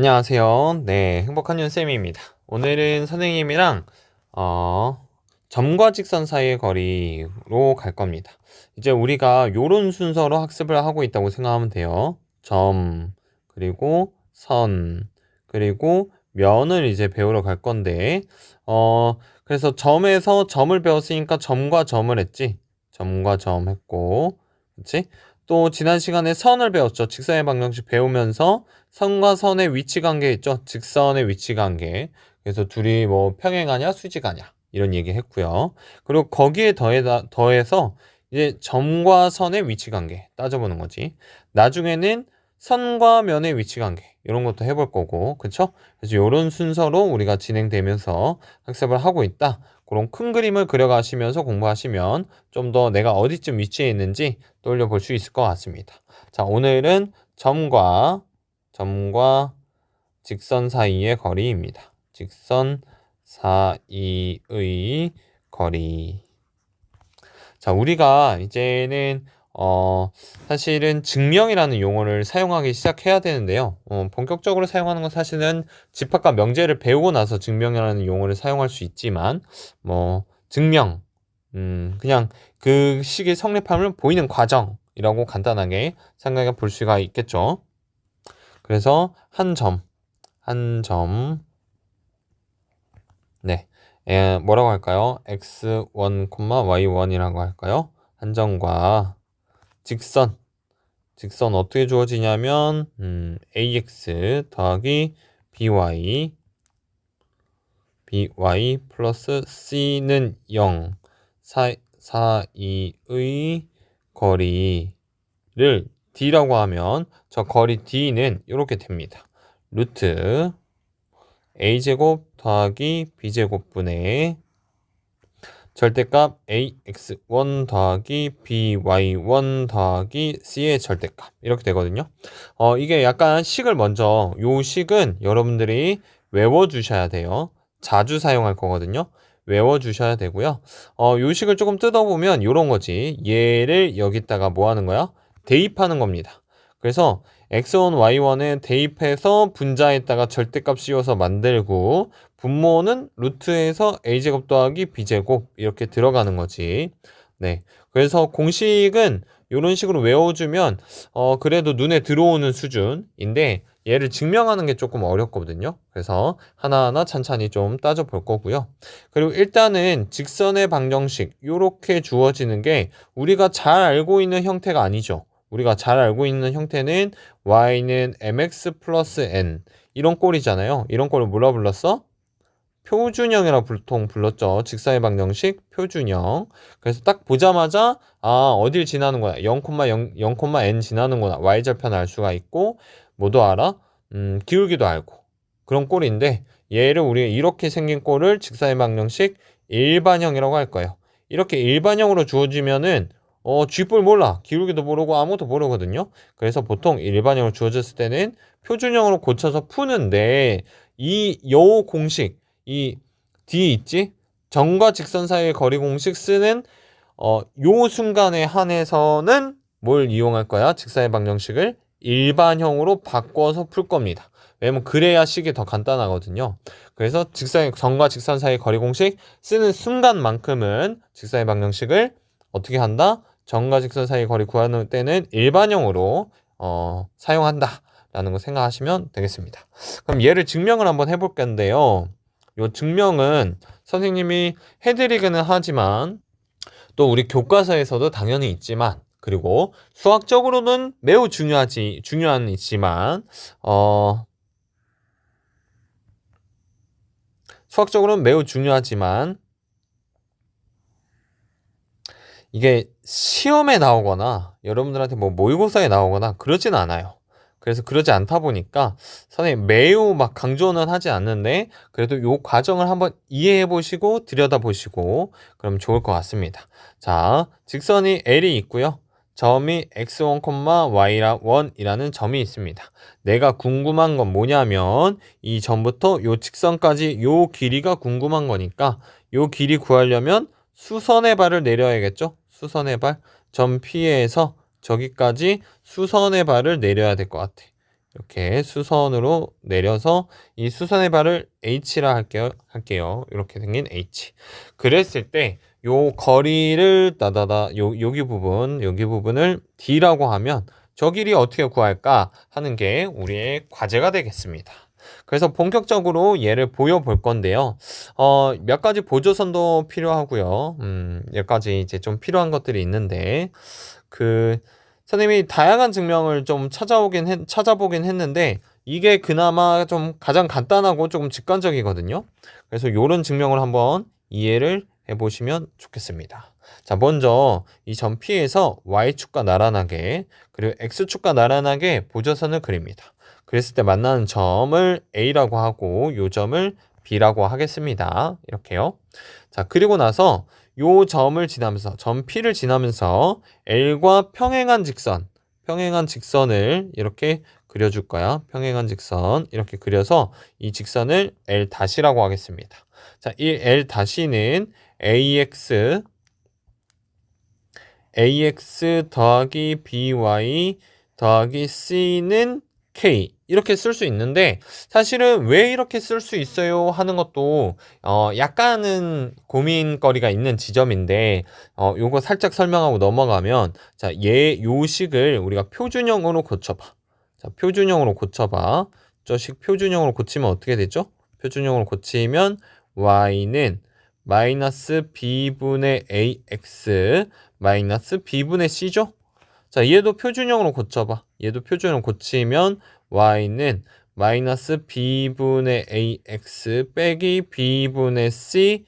안녕하세요. 네, 행복한 윤쌤입니다. 오늘은 선생님이랑 점과 직선 사이의 거리로 갈 겁니다. 이제 우리가 요런 순서로 학습을 하고 있다고 생각하면 돼요. 점, 그리고 선, 그리고 면을 이제 배우러 갈 건데 그래서 점에서 점을 배웠으니까 점과 점을 했지. 점과 점 했고, 그치? 또 지난 시간에 선을 배웠죠. 직선의 방정식 배우면서 선과 선의 위치 관계 있죠. 직선의 위치 관계. 그래서 둘이 뭐 평행하냐 수직하냐 이런 얘기 했고요. 그리고 거기에 더해서 이제 점과 선의 위치 관계 따져보는 거지. 나중에는 선과 면의 위치 관계 이런 것도 해볼 거고, 그쵸? 그래서 이런 순서로 우리가 진행되면서 학습을 하고 있다. 그런 큰 그림을 그려가시면서 공부하시면 좀 더 내가 어디쯤 위치해 있는지 떠올려 볼 수 있을 것 같습니다. 자, 오늘은 점과 직선 사이의 거리입니다. 직선 사이의 거리. 자, 우리가 이제는 사실은 증명이라는 용어를 사용하기 시작해야 되는데요. 본격적으로 사용하는 건 사실은 집합과 명제를 배우고 나서 증명이라는 용어를 사용할 수 있지만, 증명, 그냥 그 식의 성립함을 보이는 과정이라고 간단하게 생각해 볼 수가 있겠죠. 그래서 한 점, 네, 뭐라고 할까요? x1, y1이라고 할까요? 한 점과 직선 어떻게 주어지냐면 ax 더하기 by 플러스 c는 0 사이의 거리를 d라고 하면 저 거리 d는 이렇게 됩니다. 루트 a제곱 더하기 b제곱분의 절대값 ax1 더하기 by1 더하기 c의 절대값 이렇게 되거든요. 이게 약간 식을 먼저, 요 식은 여러분들이 외워주셔야 돼요. 자주 사용할 거거든요. 외워주셔야 되고요. 요 식을 조금 뜯어보면 요런 거지. 얘를 여기다가 뭐 하는 거야? 대입하는 겁니다. 그래서 x1, y1에 대입해서 분자에다가 절대값 씌워서 만들고, 분모는 루트에서 a제곱 더하기 b제곱 이렇게 들어가는 거지. 네, 그래서 공식은 이런 식으로 외워주면 그래도 눈에 들어오는 수준인데, 얘를 증명하는 게 조금 어렵거든요. 그래서 하나하나 찬찬히 좀 따져 볼 거고요. 그리고 일단은 직선의 방정식 이렇게 주어지는 게 우리가 잘 알고 있는 형태가 아니죠. 우리가 잘 알고 있는 형태는 y는 mx 플러스 n 이런 꼴이잖아요. 이런 꼴을 뭐라 불렀어? 표준형이라고 보통 불렀죠. 직선의 방정식 표준형. 그래서 딱 보자마자 어딜 지나는 거야. 0,n 지나는구나. y절편 알 수가 있고, 뭐도 알아? 기울기도 알고. 그런 꼴인데, 얘를 우리가 이렇게 생긴 꼴을 직선의 방정식 일반형이라고 할 거예요. 이렇게 일반형으로 주어지면은 쥐뿔 몰라. 기울기도 모르고 아무것도 모르거든요. 그래서 보통 일반형으로 주어졌을 때는 표준형으로 고쳐서 푸는데, 요 공식, 이 뒤에 있지? 점과 직선 사이의 거리 공식 쓰는 요 순간에 한해서는 뭘 이용할 거야? 직선의 방정식을 일반형으로 바꿔서 풀 겁니다. 왜냐면 그래야 식이 더 간단하거든요. 그래서 점과 직선 사이의 거리 공식 쓰는 순간만큼은 직선의 방정식을 어떻게 한다? 점과 직선 사이의 거리 구하는 때는 일반형으로 사용한다 라는 거 생각하시면 되겠습니다. 그럼 얘를 증명을 한번 해볼 건데요. 요 증명은 선생님이 해드리기는 하지만, 또 우리 교과서에서도 당연히 있지만, 그리고 수학적으로는 매우 중요한 있지만, 수학적으로는 매우 중요하지만, 이게 시험에 나오거나 여러분들한테 뭐 모의고사에 나오거나 그러진 않아요. 그래서 그러지 않다 보니까 선생님 매우 막 강조는 하지 않는데, 그래도 요 과정을 한번 이해해 보시고 들여다 보시고 그럼 좋을 것 같습니다. 자, 직선이 L이 있고요. 점이 x1, y1이라는 점이 있습니다. 내가 궁금한 건 뭐냐면 이 점부터 요 직선까지 요 길이가 궁금한 거니까, 요 길이 구하려면 수선의 발을 내려야겠죠? 수선의 발. 점 P에서 저기까지 수선의 발을 내려야 될 것 같아. 이렇게 수선으로 내려서 이 수선의 발을 H라 할게요. 이렇게 생긴 H. 그랬을 때 요 거리를 여기 부분을 D라고 하면 저 길이 어떻게 구할까 하는 게 우리의 과제가 되겠습니다. 그래서 본격적으로 얘를 보여볼 건데요. 몇 가지 보조선도 필요하고요. 몇 가지 이제 좀 필요한 것들이 있는데, 선생님이 다양한 증명을 좀 찾아보긴 했는데, 이게 그나마 좀 가장 간단하고 조금 직관적이거든요. 그래서 이런 증명을 한번 이해를 해보시면 좋겠습니다. 자, 먼저 이 점 P에서 Y축과 나란하게, 그리고 X축과 나란하게 보조선을 그립니다. 그랬을 때 만나는 점을 A라고 하고 요 점을 B라고 하겠습니다. 이렇게요. 자, 그리고 나서 요 점을 지나면서 점 P를 지나면서 L과 평행한 직선을 이렇게 그려줄 거야. 평행한 직선 이렇게 그려서 이 직선을 L-라고 하겠습니다. 자, 이 L-는 AX 더하기 BY 더하기 C는 K 이렇게 쓸 수 있는데, 사실은 왜 이렇게 쓸 수 있어요 하는 것도 약간은 고민거리가 있는 지점인데, 요거 살짝 설명하고 넘어가면, 자, 요 식을 우리가 표준형으로 고쳐봐. 자, 표준형으로 고쳐봐. 저 식 표준형으로 고치면 어떻게 되죠? 표준형으로 고치면 y는 마이너스 b분의 ax 마이너스 b분의 c죠? 자, 얘도 표준형으로 고쳐봐. 얘도 표준형으로 고치면 y는 마이너스 b분의 ax 빼기 b분의 c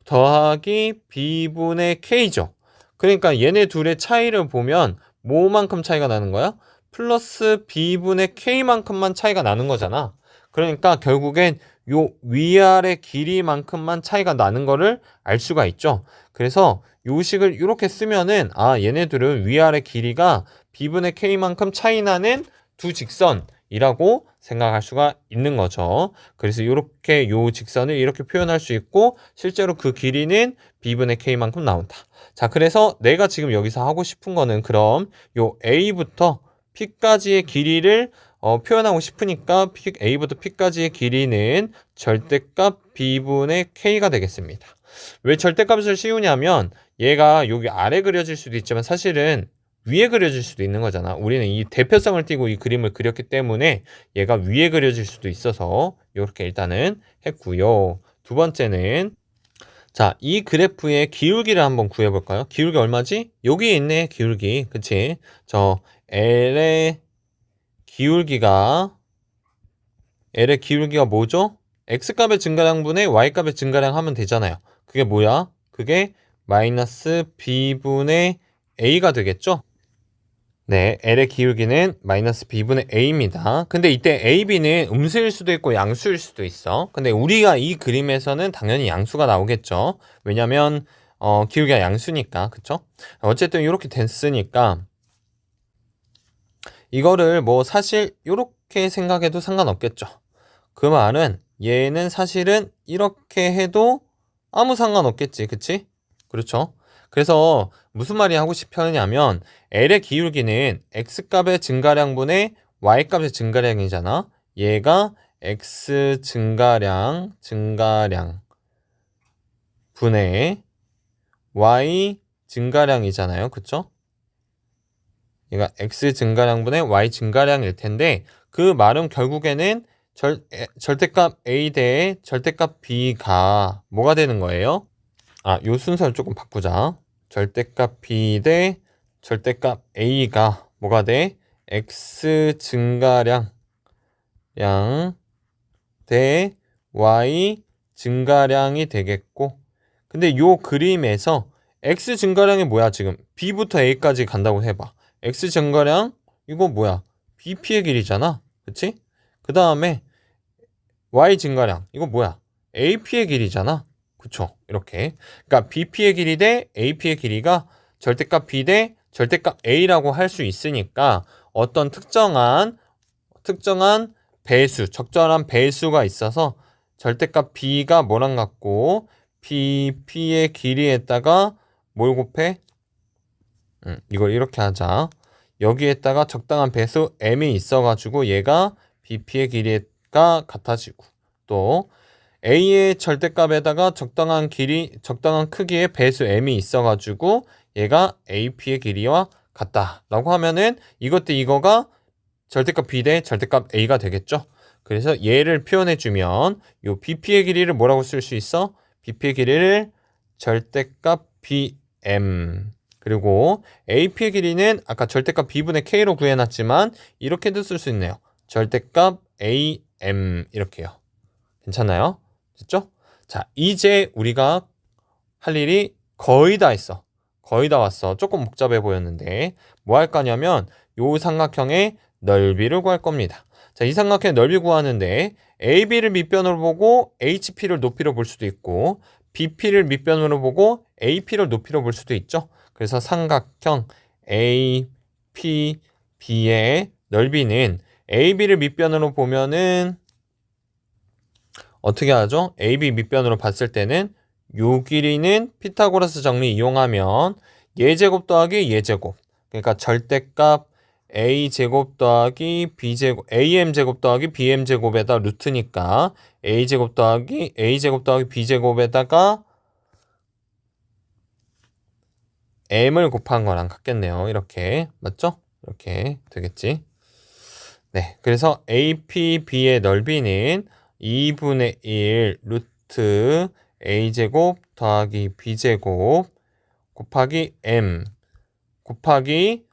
더하기 b분의 k죠. 그러니까 얘네 둘의 차이를 보면 뭐만큼 차이가 나는 거야? 플러스 b분의 k만큼만 차이가 나는 거잖아. 그러니까 결국엔 요 위아래 길이만큼만 차이가 나는 거를 알 수가 있죠. 그래서 요 식을 이렇게 쓰면은 얘네들은 위아래 길이가 b분의 k만큼 차이 나는 두 직선이라고 생각할 수가 있는 거죠. 그래서 이렇게 요 직선을 이렇게 표현할 수 있고, 실제로 그 길이는 b분의 k만큼 나온다. 자, 그래서 내가 지금 여기서 하고 싶은 거는, 그럼 요 a부터 p까지의 길이를 표현하고 싶으니까 a부터 p까지의 길이는 절대값 b분의 k가 되겠습니다. 왜 절대값을 씌우냐면, 얘가 여기 아래 그려질 수도 있지만 사실은 위에 그려질 수도 있는 거잖아. 우리는 이 대표성을 띠고 이 그림을 그렸기 때문에 얘가 위에 그려질 수도 있어서 이렇게 일단은 했고요. 두 번째는, 자, 이 그래프의 기울기를 한번 구해볼까요? 기울기 얼마지? 여기 있네, 기울기. 그치? 저 L의 기울기가 뭐죠? X값의 증가량분의 Y값의 증가량 하면 되잖아요. 그게 뭐야? 그게 마이너스 B분의 A가 되겠죠? 네, L의 기울기는 마이너스 B분의 A입니다. 근데 이때 A, B는 음수일 수도 있고 양수일 수도 있어. 근데 우리가 이 그림에서는 당연히 양수가 나오겠죠. 왜냐면 기울기가 양수니까. 그쵸? 어쨌든 이렇게 됐으니까 이거를 뭐 사실 이렇게 생각해도 상관없겠죠. 그 말은 얘는 사실은 이렇게 해도 아무 상관없겠지. 그치? 그렇죠? 그래서 무슨 말이 하고 싶었냐면, L의 기울기는 X값의 증가량분의 Y값의 증가량이잖아. 얘가 X 증가량 분의 Y 증가량이잖아요. 그쵸? 얘가 X 증가량분의 Y 증가량일 텐데, 그 말은 결국에는 절대값 A 대 절대값 B가 뭐가 되는 거예요? 요 순서를 조금 바꾸자. 절대값 B 대 절대값 A가 뭐가 돼? X 증가량 대 Y 증가량이 되겠고, 근데 요 그림에서 X 증가량이 뭐야? 지금 B부터 A까지 간다고 해봐. X 증가량 이거 뭐야? BP의 길이잖아. 그치? 그 다음에 Y 증가량 이거 뭐야? AP의 길이잖아. 그쵸? 이렇게. 그러니까 BP의 길이 대 AP의 길이가 절대값 B 대 절대값 A라고 할 수 있으니까, 어떤 특정한 배수, 적절한 배수가 있어서 절대값 B가 뭐랑 같고, BP의 길이에다가 뭘 곱해? 이걸 이렇게 하자. 여기에다가 적당한 배수 m이 있어가지고 얘가 BP의 길이가 같아지고 또 A의 절대값에다가 적당한 크기의 배수 m이 있어가지고 얘가 AP의 길이와 같다라고 하면은 이것 대 이거가 절대값 B 대 절대값 A가 되겠죠. 그래서 얘를 표현해주면 요 BP의 길이를 뭐라고 쓸 수 있어? BP의 길이를 절대값 BM 그리고 AP의 길이는 아까 절대값 B분의 K로 구해놨지만 이렇게도 쓸 수 있네요. 절대값 AM 이렇게요. 괜찮나요? 됐죠? 자, 이제 우리가 할 일이 거의 다 했어. 거의 다 왔어. 조금 복잡해 보였는데 뭐 할 거냐면 요 삼각형의 넓이를 구할 겁니다. 자, 이 삼각형의 넓이 구하는데 AB를 밑변으로 보고 HP를 높이로 볼 수도 있고 BP를 밑변으로 보고 AP를 높이로 볼 수도 있죠. 그래서 삼각형 APB의 넓이는 AB를 밑변으로 보면은 어떻게 하죠? AB 밑변으로 봤을 때는 요 길이는 피타고라스 정리 이용하면 예제곱 더하기 예제곱 그러니까 절대값 a제곱 더하기 b제곱 am제곱 더하기 bm제곱에다 루트니까 a제곱 더하기 b제곱에다가 m을 곱한 거랑 같겠네요. 이렇게 맞죠? 이렇게 되겠지. 네, 그래서 APB의 넓이는 2분의 1 루트 a제곱 더하기 b제곱 곱하기 m 곱하기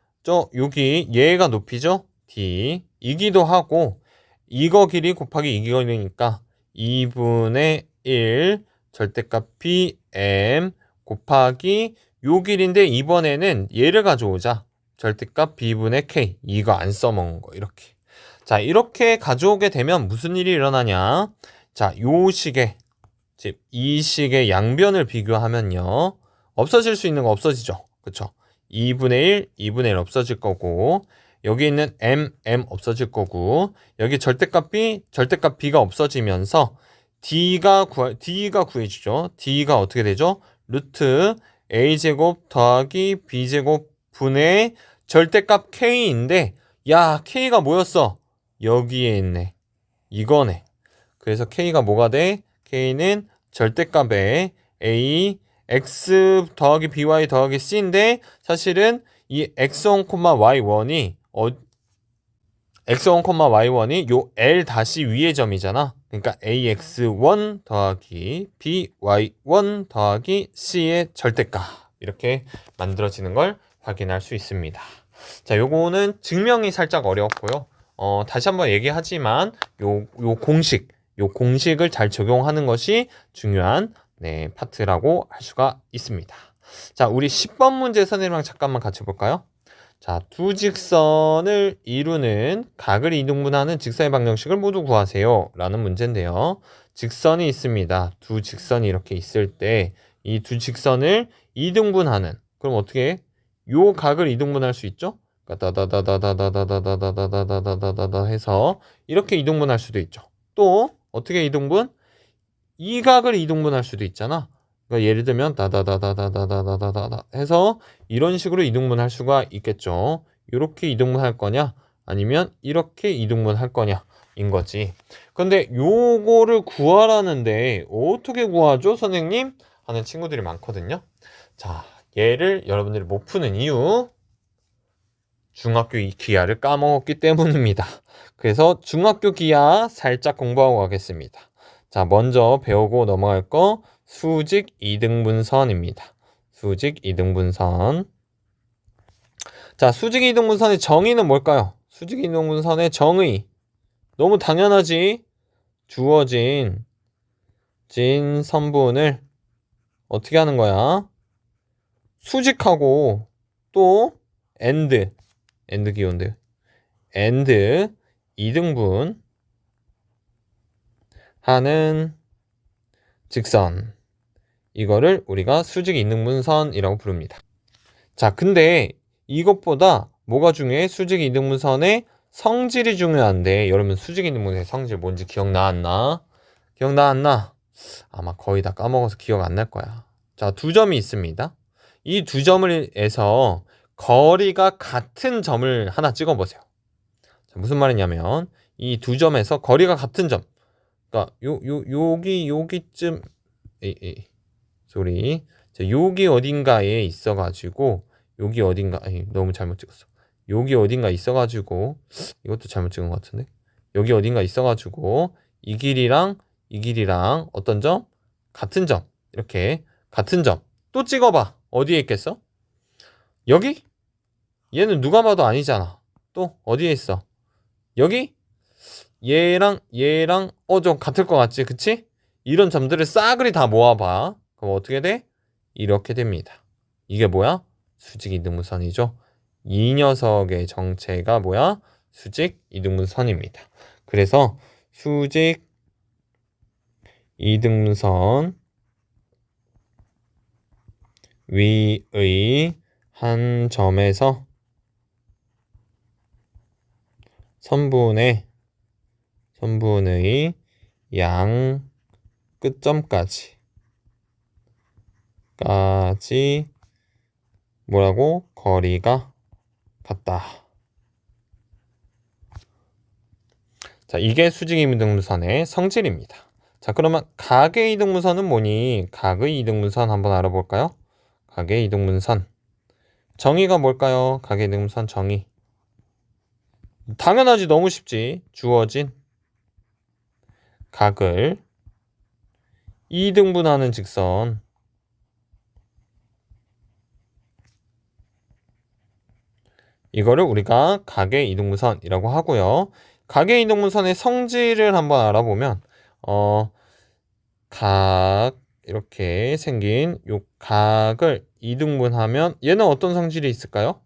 여기 얘가 높이죠? d 이기도 하고 이거 길이 곱하기 이 길이니까 2분의 1 절대값 bm 곱하기 요 길인데 이번에는 얘를 가져오자. 절대값 b분의 k 이거 안 써먹은 거 이렇게. 자, 이렇게 가져오게 되면 무슨 일이 일어나냐? 자, 요 식의 즉 이 식의 양변을 비교하면요. 없어질 수 있는 거 없어지죠. 그쵸? 2분의 1 없어질 거고 여기 있는 m 없어질 거고 여기 절대값 b가 없어지면서 d가 구해지죠. d가 어떻게 되죠? 루트 a제곱 더하기 b제곱 분의 절대값 k인데 야 k가 뭐였어? 여기에 있네. 이거네. 그래서 k가 뭐가 돼? k는 절대값에 a x 더하기 by 더하기 c인데 사실은 이 x1, y1이 x1, y1이 요 l 다시 위의 점이잖아. 그러니까 ax1 더하기 by1 더하기 c의 절대값 이렇게 만들어지는 걸 확인할 수 있습니다. 자, 요거는 증명이 살짝 어려웠고요. 다시 한번 얘기하지만 요 공식을 잘 적용하는 것이 중요한 파트라고 할 수가 있습니다. 자, 우리 10번 문제 선생님랑 잠깐만 같이 볼까요? 자, 두 직선을 이루는 각을 이등분하는 직선의 방정식을 모두 구하세요 라는 문제인데요. 직선이 있습니다. 두 직선이 이렇게 있을 때 이 두 직선을 이등분하는 그럼 어떻게 해? 요 각을 이등분할 수 있죠? 다다다다다다다다다다다다다다다 해서 이렇게 이등분할 수도 있죠. 또 어떻게 이등분? 이 각을 이등분할 수도 있잖아. 그러니까 예를 들면 다다다다다다다다다 해서 이런 식으로 이등분할 수가 있겠죠. 이렇게 이등분할 거냐 아니면 이렇게 이등분할 거냐 인 거지. 근데 요거를 구하라는데 어떻게 구하죠 선생님? 하는 친구들이 많거든요. 자, 얘를 여러분들이 못 푸는 이유 중학교 기하를 까먹었기 때문입니다. 그래서 중학교 기하 살짝 공부하고 가겠습니다. 자, 먼저 배우고 넘어갈 거 수직 이등분선입니다. 수직 이등분선. 자, 수직 이등분선의 정의는 뭘까요? 수직 이등분선의 정의. 너무 당연하지. 주어진 선분을 어떻게 하는 거야? 수직하고 또 and 기호인데 and 이등분 하는 직선 이거를 우리가 수직 이등분선이라고 부릅니다. 자, 근데 이것보다 뭐가 중요해? 수직 이등분선의 성질이 중요한데 여러분 수직 이등분선의 성질 뭔지 기억나왔나? 아마 거의 다 까먹어서 기억 안 날 거야. 자, 두 점이 있습니다. 이 두 점을 해서 거리가 같은 점을 하나 찍어보세요. 자, 무슨 말이냐면 이 두 점에서 거리가 같은 점, 그러니까 여기쯤 소리. 자, 여기 어딘가에 있어가지고 여기 어딘가 너무 잘못 찍었어. 여기 어딘가 있어가지고 이것도 잘못 찍은 것 같은데 여기 어딘가 있어가지고 이 길이랑 이 길이랑 어떤 점? 같은 점. 이렇게 같은 점 또 찍어봐. 어디에 있겠어? 여기? 얘는 누가 봐도 아니잖아. 또 어디에 있어? 여기? 얘랑 좀 같을 것 같지? 그치? 이런 점들을 싸그리 다 모아봐. 그럼 어떻게 돼? 이렇게 됩니다. 이게 뭐야? 수직 이등분선이죠. 이 녀석의 정체가 뭐야? 수직 이등분선입니다. 그래서 수직 이등분선 위의 한 점에서 선분의 양 끝점까지 뭐라고? 거리가 같다. 자, 이게 수직 이등분선의 성질입니다. 자, 그러면 각의 이등분선은 뭐니? 각의 이등분선 한번 알아볼까요? 각의 이등분선 정의가 뭘까요? 각의 이등분선 정의. 당연하지, 너무 쉽지. 주어진 각을 2등분하는 직선 이거를 우리가 각의 이등분선이라고 하고요. 각의 이등분선의 성질을 한번 알아보면 각 이렇게 생긴 요 각을 이등분하면 얘는 어떤 성질이 있을까요?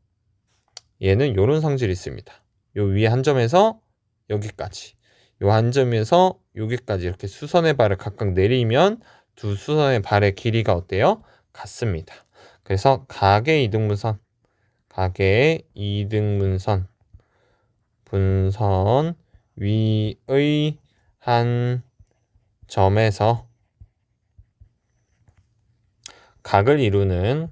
얘는 요런 성질이 있습니다. 요 위에 한 점에서 여기까지, 요 한 점에서 여기까지 이렇게 수선의 발을 각각 내리면 두 수선의 발의 길이가 어때요? 같습니다. 그래서 각의 이등분선 분선 위의 한 점에서 각을 이루는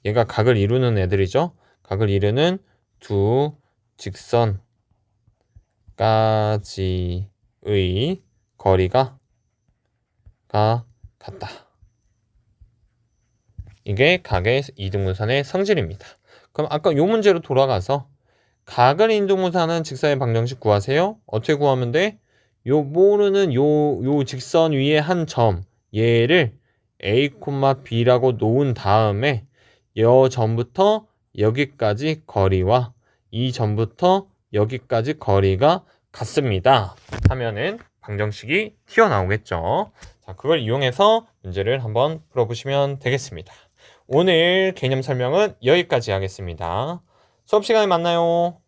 얘가 각을 이루는 애들이죠. 각을 이루는 두 직선까지의 거리가 같다. 이게 각의 이등분선의 성질입니다. 그럼 아까 요 문제로 돌아가서 각을 이등분하는 직선의 방정식 구하세요. 어떻게 구하면 돼? 요 모르는 요 직선 위에 한 점, 얘를 A, B라고 놓은 다음에 여 점부터 여기까지 거리와 이 점부터 여기까지 거리가 같습니다 하면은 방정식이 튀어나오겠죠. 자, 그걸 이용해서 문제를 한번 풀어보시면 되겠습니다. 오늘 개념 설명은 여기까지 하겠습니다. 수업 시간에 만나요.